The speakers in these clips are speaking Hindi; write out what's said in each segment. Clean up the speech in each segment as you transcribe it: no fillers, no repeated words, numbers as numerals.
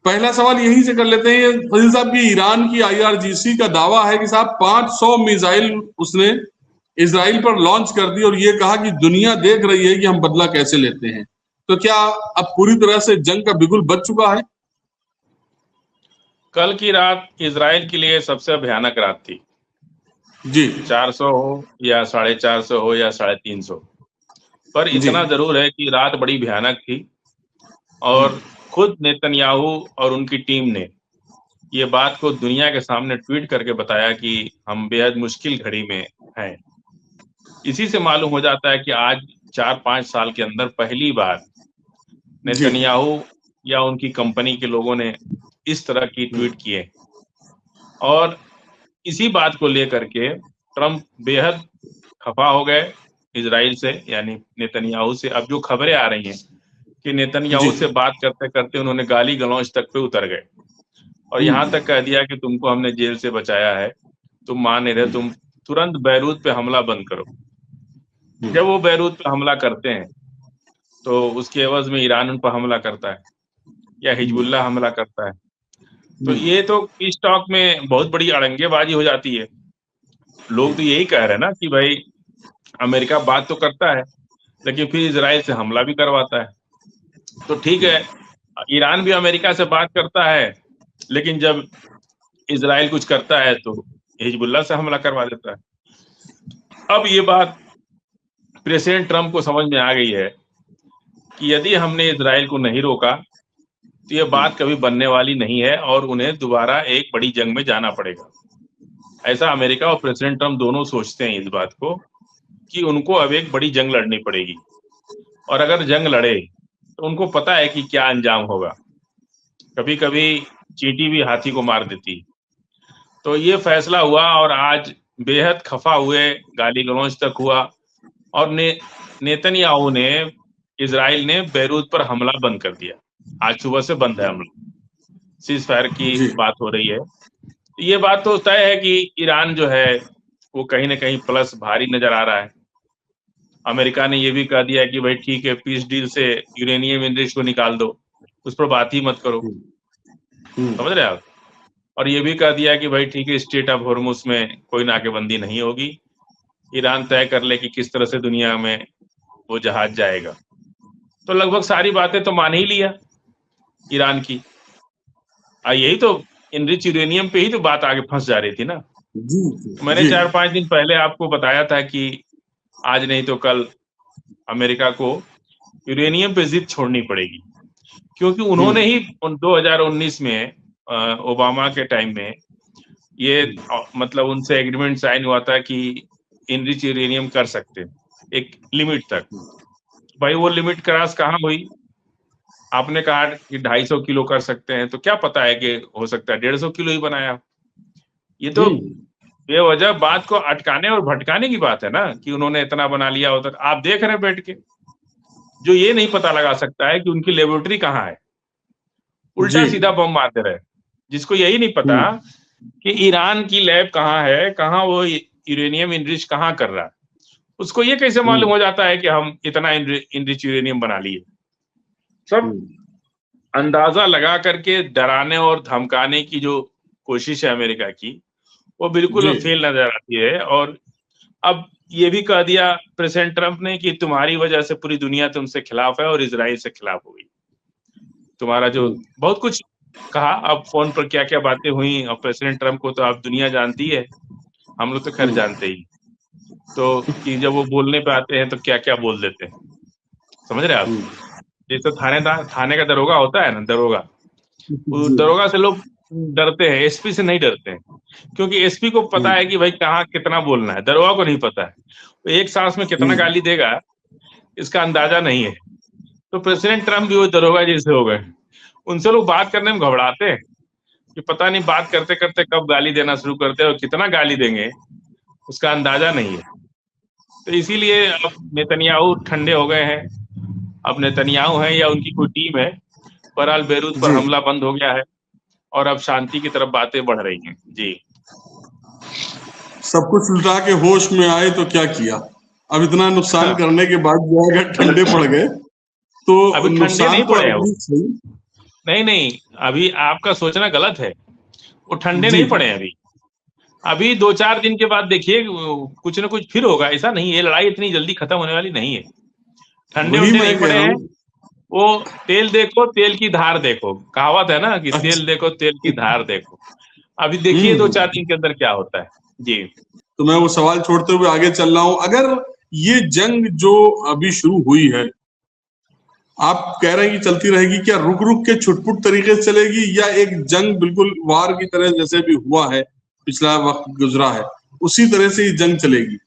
पहला सवाल यहीं से कर लेते हैं फजील साहब की। ईरान की IRGC का दावा है कि साहब 500 मिसाइल उसने इजराइल पर लॉन्च कर दी और ये कहा कि दुनिया देख रही है कि हम बदला कैसे लेते हैं। तो क्या अब पूरी तरह से जंग का बिगुल बच चुका है? कल की रात इजराइल के लिए सबसे भयानक रात थी जी 400 हो या 450 हो या 350, पर इतना जरूर है कि रात बड़ी भयानक थी। और खुद नेतन्याहू और उनकी टीम ने ये बात को दुनिया के सामने ट्वीट करके बताया कि हम बेहद मुश्किल घड़ी में हैं। इसी से मालूम हो जाता है कि आज 4-5 साल के अंदर पहली बार नेतन्याहू या उनकी कंपनी के लोगों ने इस तरह की ट्वीट किए। और इसी बात को लेकर के ट्रंप बेहद खफा हो गए इजराइल से, यानी नेतन्याहू से। अब जो खबरें आ रही हैं कि नेतन्याहू से बात करते करते उन्होंने गाली गलौज तक पे उतर गए और यहाँ तक कह दिया कि तुमको हमने जेल से बचाया है, तुम मान नहीं रहे, तुम तुरंत बैरूत पे हमला बंद करो। जब वो बैरूत पे हमला करते हैं तो उसके एवज में ईरान उन पर हमला करता है या हिजबुल्लाह हमला करता है। तो ये तो पीस टॉक में बहुत बड़ी अड़ंगेबाजी हो जाती है। लोग तो यही कह रहे हैं ना कि भाई अमेरिका बात तो करता है लेकिन फिर इजराइल से हमला भी करवाता है। तो ठीक है, ईरान भी अमेरिका से बात करता है लेकिन जब इजराइल कुछ करता है तो हिजबुल्लाह से हमला करवा देता है। अब ये बात प्रेसिडेंट ट्रंप को समझ में आ गई है कि यदि हमने इजराइल को नहीं रोका तो ये बात कभी बनने वाली नहीं है और उन्हें दोबारा एक बड़ी जंग में जाना पड़ेगा। ऐसा अमेरिका और प्रेसिडेंट ट्रंप दोनों सोचते हैं इस बात को कि उनको अब एक बड़ी जंग लड़नी पड़ेगी और अगर जंग लड़े तो उनको पता है कि क्या अंजाम होगा। कभी कभी चींटी भी हाथी को मार देती। तो ये फैसला हुआ और आज बेहद खफा हुए, गाली गलौज तक हुआ और नेतन्याहू ने, इजराइल ने बैरूत पर हमला बंद कर दिया। आज सुबह से बंद है हमला, सीज फायर की बात हो रही है। ये बात तो तय है कि ईरान जो है वो कहीं ना कहीं प्लस भारी नजर आ रहा है। अमेरिका ने ये भी कह दिया कि भाई ठीक है, पीस डील से यूरेनियम इनरिच को निकाल दो, उस पर बात ही मत करो। समझ रहे आप? और ये भी कह दिया कि भाई ठीक है, स्ट्रेट ऑफ हॉर्मुज में कोई नाकेबंदी नहीं होगी, ईरान तय कर ले कि किस तरह से दुनिया में वो जहाज जाएगा। तो लगभग सारी बातें तो मान ही लिया ईरान की। यही तो इनरिच यूरेनियम पे ही तो बात आगे फंस जा रही थी ना। मैंने 4-5 दिन पहले आपको बताया था कि आज नहीं तो कल अमेरिका को यूरेनियम पे जिद छोड़नी पड़ेगी, क्योंकि उन्होंने ही 2019 में ओबामा के टाइम में ये मतलब उनसे एग्रीमेंट साइन हुआ था कि इनरिच यूरेनियम कर सकते हैं एक लिमिट तक। भाई वो लिमिट क्रॉस कहाँ हुई? आपने कहा कि 250 किलो कर सकते हैं, तो क्या पता है कि हो सकता है 150 किलो ही बनाया। ये तो बेवजह बात को अटकाने और भटकाने की बात है ना कि उन्होंने इतना बना लिया होता। आप देख रहे हैं बैठ के, जो ये नहीं पता लगा सकता है कि उनकी लेबोरेटरी कहाँ है, उल्टा सीधा बम मारते रहे। जिसको यही नहीं पता कि ईरान की लैब कहाँ है, कहाँ वो यूरेनियम इनरिच कहाँ कर रहा है, उसको ये कैसे मालूम हो जाता है कि हम इतना इनरिच यूरेनियम बना लिए। सब अंदाजा लगा करके डराने और धमकाने की जो कोशिश है अमेरिका की, वो बिल्कुल फेल नजर आती है। और अब ये भी कह दिया प्रेसिडेंट ट्रंप ने कि तुम्हारी वजह से पूरी दुनिया तुमसे खिलाफ है और इजराइल से खिलाफ हो गई। तुम्हारा जो बहुत कुछ कहा, अब फोन पर क्या क्या बातें हुई, और प्रेसिडेंट ट्रंप को तो आप दुनिया जानती है, हम लोग तो खैर जानते ही, तो कि जब वो बोलने पे आते हैं तो क्या क्या बोल देते हैं। समझ रहे आप? जैसे थाने का दरोगा होता है ना, दरोगा से लोग डरते हैं, एसपी से नहीं डरते हैं, क्योंकि एसपी को पता है कि भाई कहाँ कितना बोलना है। दरोगा को नहीं पता है तो एक सांस में कितना गाली देगा इसका अंदाजा नहीं है। तो प्रेसिडेंट ट्रंप भी वो दरोगा जैसे हो गए। उनसे लोग बात करने में घबराते हैं कि पता नहीं बात करते करते कब गाली देना शुरू करते हैं और कितना गाली देंगे उसका अंदाजा नहीं है। तो इसीलिए अब नेतन्याहू ठंडे हो गए हैं। अब नेतन्याहू है या उनकी कोई टीम है, बहरहाल बैरूत पर हमला बंद हो गया है और अब शांति की तरफ बातें बढ़ रही हैं। जी, सब कुछ उल्टा के होश में आए तो क्या किया? अब इतना नुकसान करने के बाद जो अगर ठंडे पड़ गए तो अभी ठंडे नहीं पड़े हैं वो। नहीं नहीं, अभी आपका सोचना गलत है। वो ठंडे जी नहीं पड़े हैं अभी। अभी 2-4 दिन के बाद देखिए कुछ ना कुछ फिर होगा। ऐसा नहीं है, लड़ाई इतनी जल्दी खत्म होने वाली नहीं है। ठंडे वही उंडे मैं नहीं कह पड़े रहा हैं। हूँ। वो तेल देखो तेल की धार देखो, कहावत है ना कि तेल अच्छा। देखो तेल की धार देखो। अभी देखिए 2-4 दिन के अंदर क्या होता है। जी तो मैं वो सवाल छोड़ते हुए आगे चल रहा हूँ। अगर ये जंग जो अभी शुरू हुई है, आप कह रहे हैं कि चलती रहेगी, क्या रुक रुक के छुटपुट तरीके से चलेगी, या एक जंग बिल्कुल वार की तरह जैसे भी हुआ है, पिछला वक्त गुजरा है, उसी तरह से ही जंग चलेगी?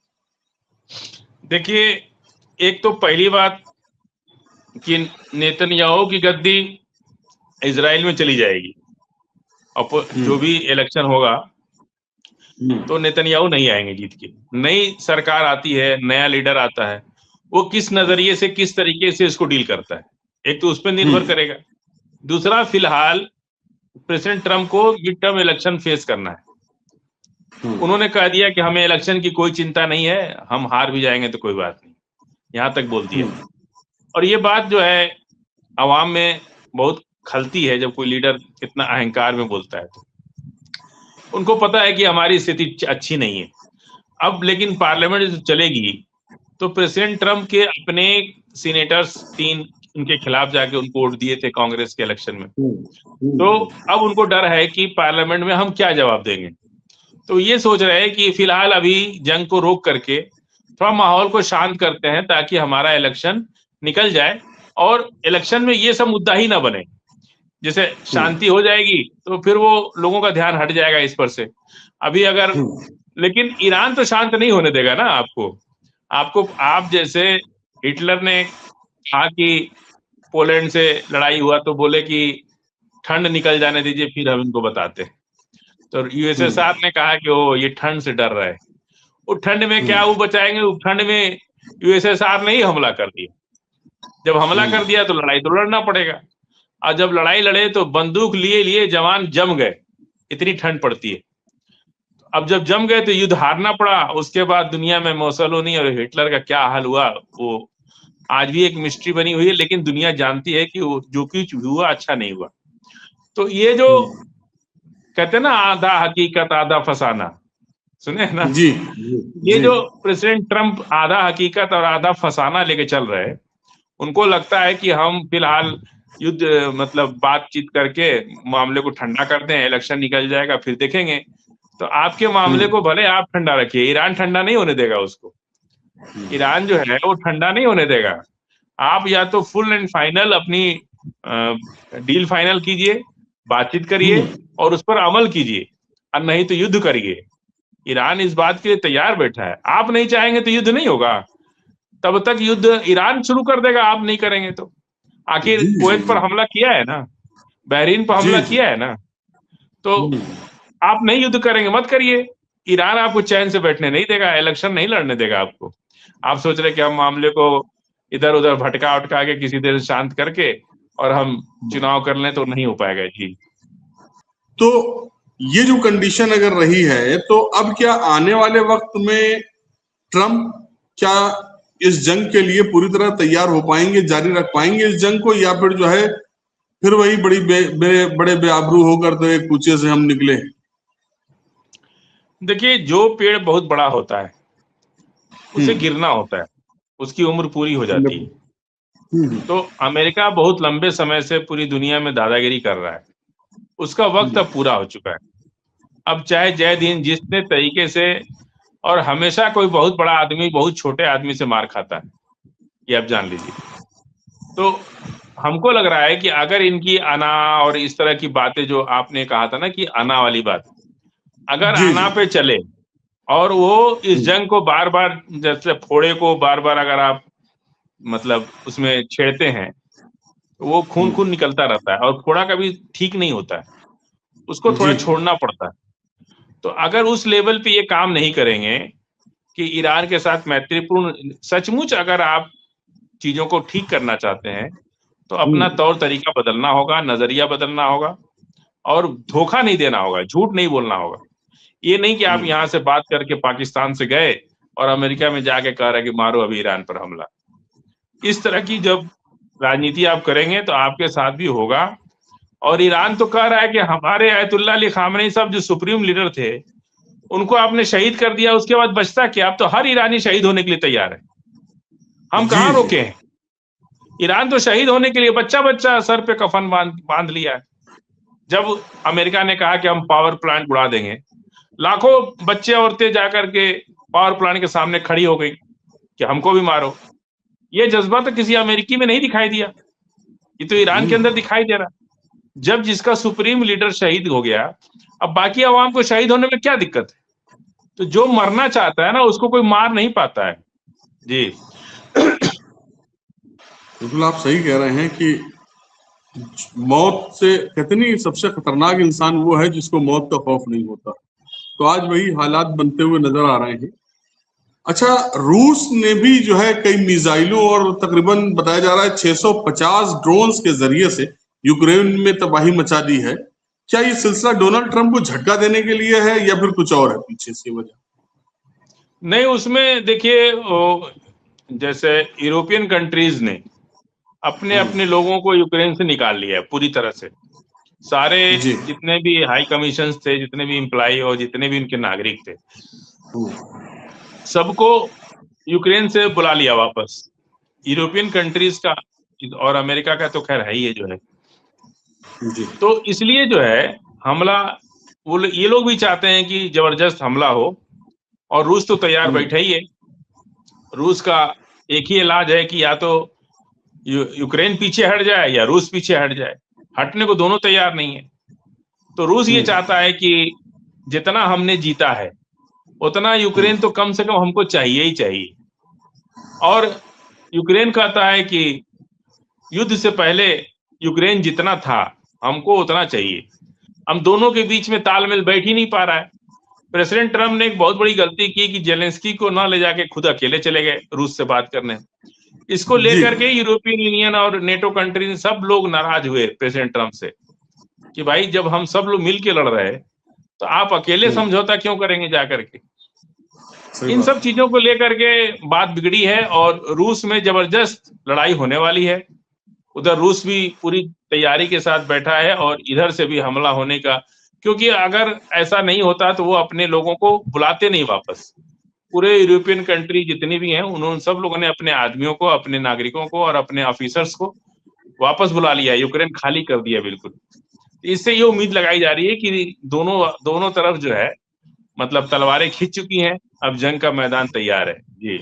देखिए, एक तो पहली बात कि नेतन्याहू की गद्दी इजराइल में चली जाएगी। और जो भी इलेक्शन होगा तो नेतन्याहू नहीं आएंगे जीत के। नई सरकार आती है, नया लीडर आता है, वो किस नजरिए से किस तरीके से इसको डील करता है, एक तो उस पर निर्भर करेगा। दूसरा, फिलहाल प्रेसिडेंट ट्रम्प को मिड टर्म इलेक्शन फेस करना है। उन्होंने कह दिया कि हमें इलेक्शन की कोई चिंता नहीं है, हम हार भी जाएंगे तो कोई बात नहीं, यहां तक बोल दिया। और ये बात जो है अवाम में बहुत खलती है जब कोई लीडर इतना अहंकार में बोलता है। तो उनको पता है कि हमारी स्थिति अच्छी नहीं है। अब लेकिन पार्लियामेंट जब चलेगी तो प्रेसिडेंट ट्रम्प के अपने सीनेटर्स 3 उनके खिलाफ जाके उनको वोट दिए थे कांग्रेस के इलेक्शन में। तो अब उनको डर है कि पार्लियामेंट में हम क्या जवाब देंगे। तो ये सोच रहे हैं कि फिलहाल अभी जंग को रोक करके थोड़ा माहौल को शांत करते हैं ताकि हमारा इलेक्शन निकल जाए और इलेक्शन में ये सब मुद्दा ही ना बने। जैसे शांति हो जाएगी तो फिर वो लोगों का ध्यान हट जाएगा इस पर से। अभी अगर लेकिन ईरान तो शांत नहीं होने देगा ना आपको। आप जैसे हिटलर ने कहा कि पोलैंड से लड़ाई हुआ तो बोले कि ठंड निकल जाने दीजिए फिर हम इनको बताते। तो यूएसएसआर ने कहा कि वो ये ठंड से डर रहा है। वो ठंड में क्या वो बचाएंगे, वो ठंड में यूएसएसआर ने ही हमला कर दिया। जब हमला कर दिया तो लड़ाई तो लड़ना पड़ेगा। और जब लड़ाई लड़े तो बंदूक लिए लिए जवान जम गए, इतनी ठंड पड़ती है। अब जब जम गए तो युद्ध हारना पड़ा। उसके बाद दुनिया में मोसोलिनी और हिटलर का क्या हाल हुआ वो आज भी एक मिस्ट्री बनी हुई है, लेकिन दुनिया जानती है कि वो जो कुछ हुआ अच्छा नहीं हुआ। तो ये जो कहते हैं ना आधा हकीकत आधा फसाना, सुने है ना? जी ये जो प्रेसिडेंट ट्रम्प आधा हकीकत और आधा फसाना लेके चल रहे हैं, उनको लगता है कि हम फिलहाल युद्ध मतलब बातचीत करके मामले को ठंडा करते हैं, इलेक्शन निकल जाएगा फिर देखेंगे। तो आपके मामले को भले आप ठंडा रखिए, ईरान ठंडा नहीं होने देगा उसको। ईरान जो है वो ठंडा नहीं होने देगा। आप या तो फुल एंड फाइनल अपनी डील फाइनल कीजिए, बातचीत करिए और उस पर अमल कीजिए, और नहीं तो युद्ध करिए। ईरान इस बात के लिए तैयार बैठा है। आप नहीं चाहेंगे तो युद्ध नहीं होगा। तब तक युद्ध ईरान शुरू कर देगा, आप नहीं करेंगे तो। आखिर कुवैत पर हमला किया है ना, बहरीन पर हमला किया है ना, तो आप नहीं युद्ध करेंगे मत करिए। ईरान आपको चैन से बैठने नहीं देगा, इलेक्शन नहीं लड़ने देगा आपको। आप सोच रहे कि हम मामले को इधर उधर भटका उटका के किसी देर शांत करके और हम चुनाव कर लें, तो नहीं हो पाएगा जी। तो ये जो कंडीशन अगर रही है, तो अब क्या आने वाले वक्त में ट्रम्प क्या इस जंग के लिए पूरी तरह तैयार हो पाएंगे, जारी रख पाएंगे इस जंग को, या फिर जो है फिर वही बड़े बेआबरू होकर तो एक कूचे से हम निकले? देखिए, जो पेड़ बहुत बड़ा होता है उसे गिरना होता है, उसकी उम्र पूरी हो जाती है। तो अमेरिका बहुत लंबे समय से पूरी दुनिया में दादागिरी कर रहा है, उसका वक्त अब पूरा हो चुका है। अब चाहे जय दिन जितने तरीके से, और हमेशा कोई बहुत बड़ा आदमी बहुत छोटे आदमी से मार खाता है, ये आप जान लीजिए। तो हमको लग रहा है कि अगर इनकी अना और इस तरह की बातें जो आपने कहा था ना कि अना वाली बात, अगर अना पे चले और वो इस जंग को बार बार, जैसे फोड़े को बार बार अगर आप मतलब उसमें छेड़ते हैं तो वो खून खून निकलता रहता है और फोड़ा कभी ठीक नहीं होता है, उसको थोड़ा छोड़ना पड़ता है। तो अगर उस लेवल पे ये काम नहीं करेंगे कि ईरान के साथ मैत्रीपूर्ण, सचमुच अगर आप चीजों को ठीक करना चाहते हैं तो अपना तौर तरीका बदलना होगा, नजरिया बदलना होगा और धोखा नहीं देना होगा, झूठ नहीं बोलना होगा। ये नहीं कि आप यहाँ से बात करके पाकिस्तान से गए और अमेरिका में जाके कह रहे कि मारो अभी ईरान पर हमला। इस तरह की जब राजनीति आप करेंगे तो आपके साथ भी होगा और ईरान तो कह रहा है कि हमारे आयतुल्लाह अली खामनेई साहब जो सुप्रीम लीडर थे उनको आपने शहीद कर दिया, उसके बाद बचता क्या? अब तो हर ईरानी शहीद होने के लिए तैयार है। हम जी कहाँ जी। रोके हैं? ईरान तो शहीद होने के लिए बच्चा बच्चा सर पे कफन बांध लिया है। जब अमेरिका ने कहा कि हम पावर प्लांट उड़ा देंगे, लाखों बच्चे औरतें जाकर के पावर प्लांट के सामने खड़ी हो गई कि हमको भी मारो। ये जज्बा तो किसी अमेरिकी में नहीं दिखाई दिया, ये तो ईरान के अंदर दिखाई दे रहा। जब जिसका सुप्रीम लीडर शहीद हो गया, अब बाकी अवाम को शहीद होने में क्या दिक्कत है? तो जो मरना चाहता है ना, उसको कोई मार नहीं पाता है। जी बिल्कुल आप सही कह रहे हैं कि मौत से कितनी सबसे खतरनाक इंसान वो है जिसको मौत का खौफ नहीं होता। तो आज वही हालात बनते हुए नजर आ रहे हैं। अच्छा, रूस ने भी जो है कई मिसाइलों और तकरीबन बताया जा रहा है 650 ड्रोन्स के जरिए से यूक्रेन में तबाही मचा दी है। क्या ये सिलसिला डोनाल्ड ट्रंप को झटका देने के लिए है या फिर कुछ और है पीछे से वजह? नहीं, उसमें देखिए जैसे यूरोपियन कंट्रीज ने अपने अपने लोगों को यूक्रेन से निकाल लिया है पूरी तरह से। सारे जी। जितने भी हाई कमीशन थे, जितने भी एम्प्लॉय और जितने भी उनके नागरिक थे, सबको यूक्रेन से बुला लिया वापस। यूरोपियन कंट्रीज का और अमेरिका का तो खैर है ही है जो है। जी। तो इसलिए जो है हमला, ये लोग भी चाहते हैं कि जबरदस्त हमला हो, और रूस तो तैयार बैठा ही है। रूस का एक ही इलाज है कि या तो यूक्रेन पीछे हट जाए या रूस पीछे हट जाए, हटने को दोनों तैयार नहीं है। तो रूस ये चाहता है कि जितना हमने जीता है उतना यूक्रेन तो कम से कम हमको चाहिए ही चाहिए। और यूक्रेन कहता है कि युद्ध से पहले यूक्रेन जितना था हमको उतना चाहिए। हम दोनों के बीच में तालमेल बैठ ही नहीं पा रहा है। प्रेसिडेंट ट्रम्प ने एक बहुत बड़ी गलती की कि जेलेंस्की को ना ले जाके खुद अकेले चले गए रूस से बात करने। इसको जी। लेकर के यूरोपियन यूनियन और नेटो कंट्री सब लोग नाराज हुए प्रेसिडेंट ट्रम्प से कि भाई जब हम सब लोग मिल के लड़ रहे हैं तो आप अकेले समझौता क्यों करेंगे जाकर के। सही इन बात। सब चीजों को लेकर के बात बिगड़ी है और रूस में जबरदस्त लड़ाई होने वाली है। उधर रूस भी पूरी तैयारी के साथ बैठा है और इधर से भी हमला होने का, क्योंकि अगर ऐसा नहीं होता तो वो अपने लोगों को बुलाते नहीं वापस। पूरे यूरोपियन कंट्री जितनी भी हैं उन्होंने सब लोगों ने अपने आदमियों को, अपने नागरिकों को और अपने ऑफिसर्स को वापस बुला लिया है, यूक्रेन खाली कर दिया बिल्कुल। इससे ये उम्मीद लगाई जा रही है कि दोनों तरफ जो है मतलब तलवारें खिंच चुकी हैं, अब जंग का मैदान तैयार है। जी।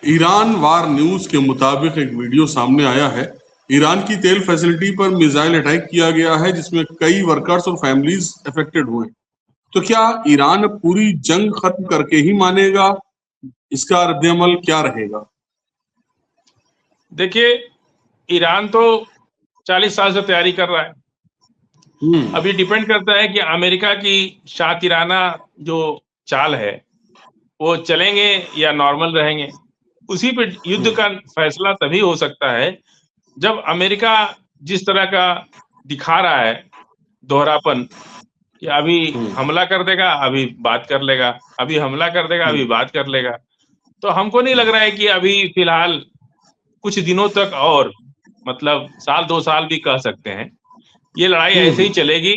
ईरान वार न्यूज के मुताबिक एक वीडियो सामने आया है। ईरान की तेल फैसिलिटी पर मिसाइल अटैक किया गया है जिसमें कई वर्कर्स और फैमिलीज अफेक्टेड हुए। तो क्या ईरान अब पूरी जंग खत्म करके ही मानेगा? इसका रद्द-ए-अमल क्या रहेगा? देखिए, ईरान तो 40 साल से तैयारी कर रहा है। अब ये डिपेंड करता है कि अमेरिका की शातिराना जो चाल है वो चलेंगे या नॉर्मल रहेंगे। उसी पे युद्ध का फैसला तभी हो सकता है जब अमेरिका जिस तरह का दिखा रहा है दोहरापन कि अभी हमला कर देगा, अभी बात कर लेगा, अभी हमला कर देगा, अभी बात कर लेगा। तो हमको नहीं लग रहा है कि अभी फिलहाल कुछ दिनों तक और मतलब साल 2 साल भी कह सकते हैं ये लड़ाई ऐसे ही चलेगी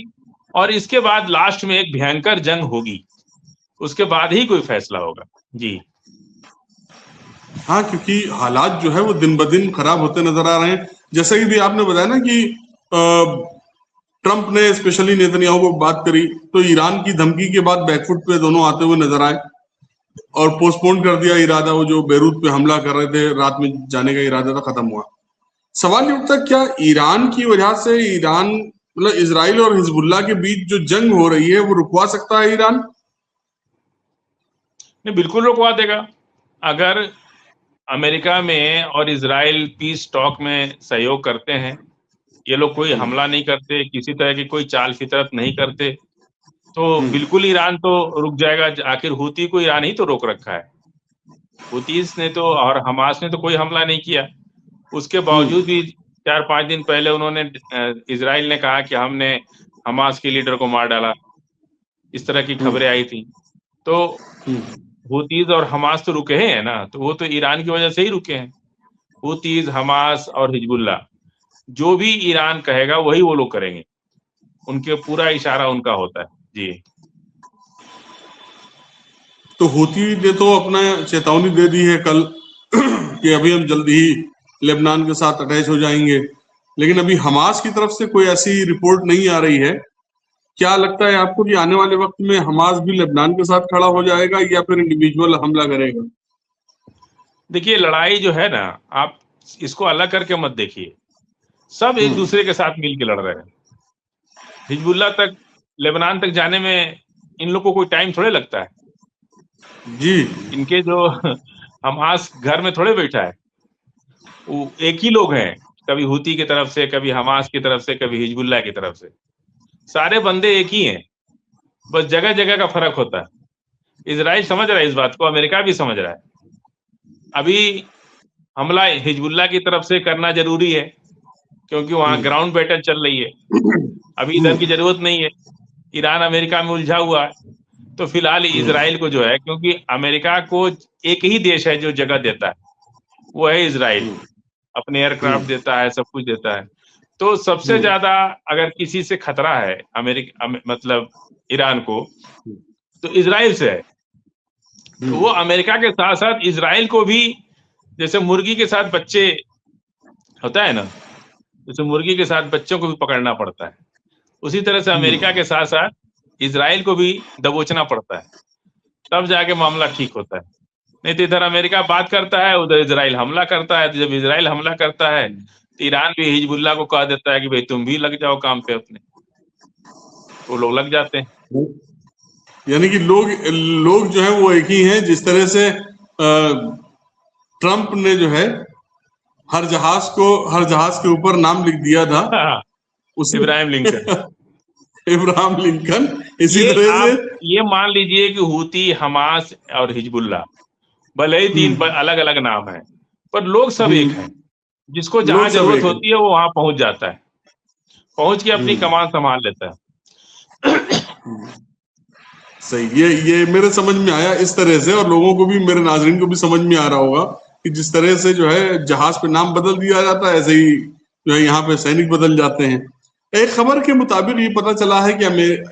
और इसके बाद लास्ट में एक भयंकर जंग होगी, उसके बाद ही कोई फैसला होगा। जी। हाँ, क्योंकि हालात जो है वो दिन ब दिन खराब होते नजर आ रहे हैं। जैसे कि भी आपने बताया ना कि ट्रंप ने स्पेशली नेतन्याहू को बात करी तो ईरान की धमकी के बाद बैकफुट पे दोनों आते हुए नजर आए और पोस्टपोन कर दिया इरादा। वो जो बेरूत पे हमला कर रहे थे, रात में जाने का इरादा था, खत्म हुआ। सवाल ये उठता क्या ईरान की वजह से ईरान मतलब इजराइल और हिजबुल्लाह के बीच जो जंग हो रही है वो रुकवा सकता है ईरान? नहीं, बिल्कुल रुकवा देगा। अगर अमेरिका में और इजराइल पीस टॉक में सहयोग करते हैं, ये लोग कोई हमला नहीं करते, किसी तरह की कोई चाल फितरत नहीं करते, तो बिल्कुल ईरान तो रुक जाएगा। आखिर हुती को ईरान ही तो रोक रखा है। हुतीस ने तो और हमास ने तो कोई हमला नहीं किया। उसके बावजूद भी 4-5 दिन पहले उन्होंने इजराइल ने कहा कि हमने हमास के लीडर को मार डाला, इस तरह की खबरें आई थी। तो हुतीज और हमास तो रुके हैं ना, तो वो तो ईरान की वजह से ही रुके हैं। हुतीज, हमास और हिजबुल्लाह जो भी ईरान कहेगा वही वो लोग करेंगे, उनके पूरा इशारा उनका होता है। जी। तो हूती ने तो अपना चेतावनी दे दी है कल कि अभी हम जल्दी ही लेबनान के साथ अटैच हो जाएंगे, लेकिन अभी हमास की तरफ से कोई ऐसी रिपोर्ट नहीं आ रही है। क्या लगता है आपको कि आने वाले वक्त में हमास भी लेबनान के साथ खड़ा हो जाएगा या फिर इंडिविजुअल हमला करेगा? देखिए, लड़ाई जो है ना, आप इसको अलग करके मत देखिए, सब एक दूसरे के साथ मिल के लड़ रहे हैं। हिजबुल्लाह तक, लेबनान तक जाने में इन लोग को कोई टाइम थोड़े लगता है जी। इनके जो हमास घर में थोड़े बैठा है, वो एक ही लोग हैं, कभी हूती की तरफ से, कभी हमास की तरफ से, कभी हिजबुल्लाह की तरफ से, सारे बंदे एक ही हैं, बस जगह जगह का फर्क होता है। इजराइल समझ रहा है इस बात को, अमेरिका भी समझ रहा है। अभी हमला हिजबुल्लाह की तरफ से करना जरूरी है क्योंकि वहां ग्राउंड बैटल चल रही है, अभी इधर की जरूरत नहीं है। ईरान अमेरिका में उलझा हुआ है, तो फिलहाल इजराइल को जो है, क्योंकि अमेरिका को एक ही देश है जो जगह देता है, वो है इजराइल, अपने एयरक्राफ्ट देता है, सब कुछ देता है। तो सबसे ज्यादा अगर किसी से खतरा है अमेरिका मतलब ईरान को, तो इजराइल से है। तो वो अमेरिका के साथ साथ इजराइल को भी, जैसे मुर्गी के साथ बच्चे होता है ना, जैसे मुर्गी के साथ बच्चों को भी पकड़ना पड़ता है, उसी तरह से अमेरिका के साथ साथ इजराइल को भी दबोचना पड़ता है, तब जाके मामला ठीक होता है। नहीं तो इधर अमेरिका बात करता है, उधर इजराइल हमला करता है। तो जब इजराइल हमला करता है तो ईरान भी हिजबुल्लाह को कह देता है कि भाई तुम भी लग जाओ काम पे अपने, वो लोग लग जाते हैं। यानी कि लोग जो है वो एक ही हैं। जिस तरह से ट्रंप ने जो है हर जहाज के ऊपर नाम लिख दिया था, उसी इब्राहिम लिंकन इब्राहिम लिंकन, इसी तरह से ये मान लीजिए कि हूती, हमास और हिजबुल्लाह भले ही तीन अलग अलग नाम है, पर लोग सब एक हैं। जिसको जहां जरूरत होती है वो वहां पहुंच जाता है, पहुंच के अपनी कमान संभाल लेता है। सही, ये मेरे समझ में आया इस तरह से, और लोगों को भी, मेरे नाज़रीन को भी समझ में आ रहा होगा कि जिस तरह से जो है जहाज पे नाम बदल दिया जाता है, ऐसे ही जो है यहाँ पे सैनिक बदल जाते हैं। एक खबर के मुताबिक ये पता चला है कि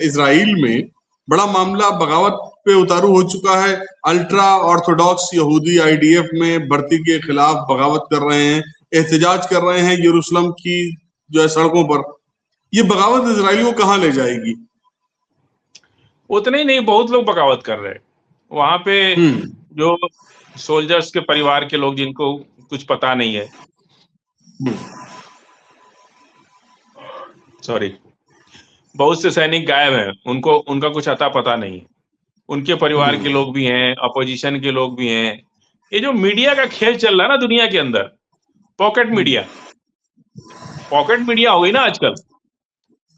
इजराइल में बड़ा मामला बगावत पे उतारू हो चुका है। अल्ट्रा ऑर्थोडॉक्स यहूदी आईडीएफ में भर्ती के खिलाफ बगावत कर रहे हैं, एहतजाज कर रहे हैं यरूशलेम की जो है सड़कों पर। ये बगावत इजराइल को कहाँ ले जाएगी? उतने ही नहीं, बहुत लोग बगावत कर रहे हैं वहां पे, जो सोल्जर्स के परिवार के लोग जिनको कुछ पता नहीं है, सॉरी, बहुत से सैनिक गायब हैं, उनका कुछ अता पता नहीं है। उनके परिवार के लोग भी हैं, अपोजिशन के लोग भी हैं। ये जो मीडिया का खेल चल रहा है ना दुनिया के अंदर, पॉकेट मीडिया हो गई ना आजकल,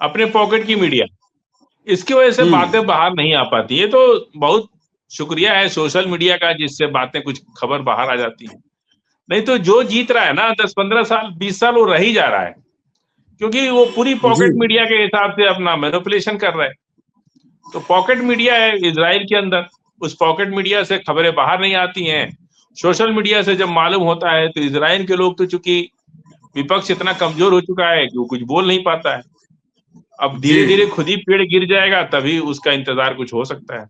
अपने पॉकेट की मीडिया, इसकी वजह से बातें बाहर नहीं आ पाती है। तो बहुत शुक्रिया है सोशल मीडिया का, जिससे बातें, कुछ खबर बाहर आ जाती है। नहीं तो जो जीत रहा है ना 10-15 साल 20 साल, वो रह ही जा रहा है, क्योंकि वो पूरी पॉकेट मीडिया के हिसाब से अपना मैनिपुलेशन कर रहा है। तो पॉकेट मीडिया है इजराइल के अंदर, उस पॉकेट मीडिया से खबरें बाहर नहीं आती हैं। सोशल मीडिया से जब मालूम होता है तो इजराइल के लोग, तो चूंकि विपक्ष इतना कमजोर हो चुका है कि वो कुछ बोल नहीं पाता है। अब धीरे धीरे खुद ही पेड़ गिर जाएगा, तभी उसका इंतजार कुछ हो सकता है।